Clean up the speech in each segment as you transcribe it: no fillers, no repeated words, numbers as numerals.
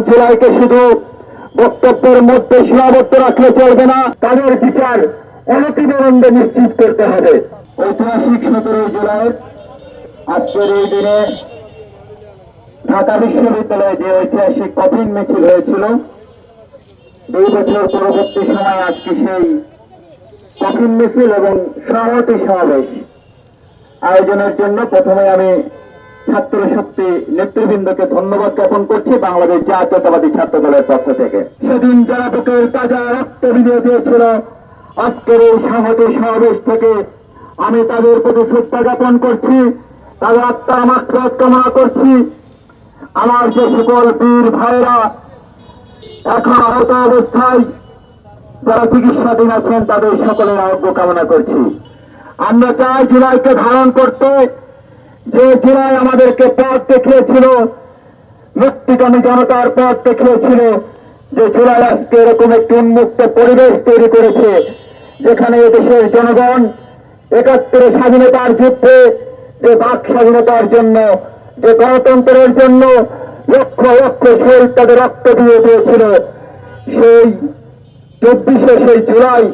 জুলাইকে শুধু বক্তব্যের মধ্যে সীমাবদ্ধ রাখলে চলবে না, তাদের বিচার অনতিবিলম্বে নিশ্চিত করতে হবে। ঐতিহাসিক 17 জুলাই আজকের এই দিনে ঢাকা বিশ্ববিদ্যালয়ে যে ঐতিহাসিক কফিন মিছিল হয়েছিল, 2 বছর পরবর্তী সময় আজকে সেই কফিন মিছিল এবং সংহতি সমাবেশ আয়োজনের জন্য প্রথমে আমি ছাত্র শক্তি নেতৃবৃন্দকে ধন্যবাদ জ্ঞাপন করছি বাংলাদেশ জাতীয়তাবাদী ছাত্র দলের পক্ষ থেকে। সেদিন যারা বুকের তাজা রক্ত বিলিয়ে দিয়েছিল, আজকের এই সংহতি সমাবেশ থেকে আমি তাদের প্রতি শ্রদ্ধা জ্ঞাপন করছি, তাদের আত্মার মাগফিরাত কামনা করছি। আমার যে সকল বীর ভাইরা এখন আহত অবস্থায় যারা চিকিৎসাধীন আছেন, তাদের সকলের আরোগ্য কামনা করছি। আমরা চাই জুলাইকে ধারণ করতে, যে জুলাই আমাদেরকে পথ দেখিয়েছিল, মুক্তিকামী জনতার পথ দেখিয়েছিল, যে জুলাই আজকে এরকম একটি উন্মুক্ত পরিবেশ তৈরি করেছে, যেখানে দেশের জনগণ 71 স্বাধীনতার যুদ্ধে যে বাক স্বাধীনতার জন্য, যে গণতন্ত্রের জন্য লক্ষ লক্ষ শহীদ তাদের রক্ত দিয়ে দিয়েছিল, সেই 24শে সেই জুলাই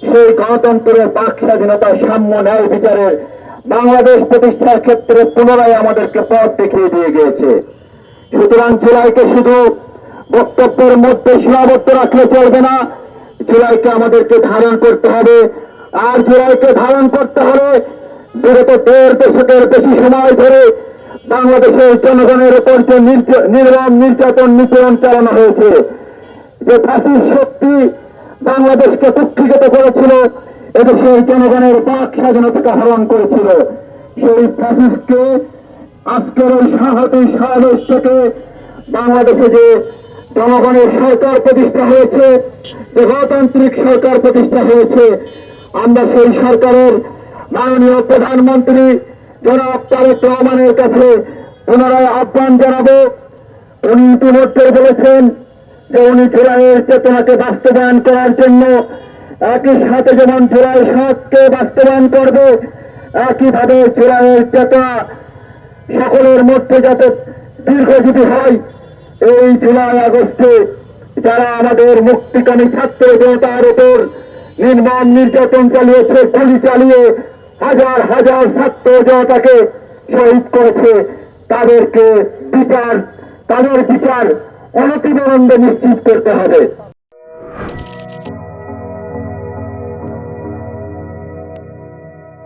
সেই গণতন্ত্রের বাক স্বাধীনতা, সাম্য, ন্যায় বিচারের বাংলাদেশ প্রতিষ্ঠার ক্ষেত্রে পুনরায় আমাদেরকে পথ দেখিয়ে দিয়ে গিয়েছে। সুতরাং জুলাইকে শুধু বক্তব্যের মধ্যে সীমাবদ্ধ রাখলে চলবে না, জুলাইকে আমাদেরকে ধারণ করতে হবে। আর জুলাইকে ধারণ করতে হলে বিগত 1.5 দশকের বেশি সময় ধরে বাংলাদেশের জনগণের উপর যে নির্মম নির্যাতন নিপীড়ন চালানো হয়েছে, যে ফ্যাসিস্ট শক্তি বাংলাদেশকে কুক্ষিগত করেছিল, এদেশের জনগণের বাক স্বাধীনতাকে হরণ করেছিল, সেই ফ্যাসিস্টকে আজকের ওই সংহতি সমাবেশ থেকে বাংলাদেশে যে জনগণের সরকার প্রতিষ্ঠা হয়েছে, যে গণতান্ত্রিক সরকার প্রতিষ্ঠা হয়েছে, আমরা সেই সরকারের মাননীয় প্রধানমন্ত্রী জনাব তারেক রহমানের কাছে পুনরায় আহ্বান জানাবো। উনি ইতিমধ্যে বলেছেন যে উনি জুলাইয়ের চেতনাকে বাস্তবায়ন করার জন্য একই সাথে যেমন জুলাই 7কে বাস্তবায়ন করবে, একইভাবে জুলাইয়ের চেতনা সকলের মধ্যে যাতে দীর্ঘজীবী হয়। এই জুলাই আগস্টে যারা আমাদের মুক্তিকামী ছাত্র জনতার উপর নির্মম নির্যাতন চালিয়েছে, গুলি চালিয়ে হাজার হাজার ছাত্র জনতাকে শহীদ করেছে, তাদের বিচার অনতিবিলম্বে নিশ্চিত করতে হবে।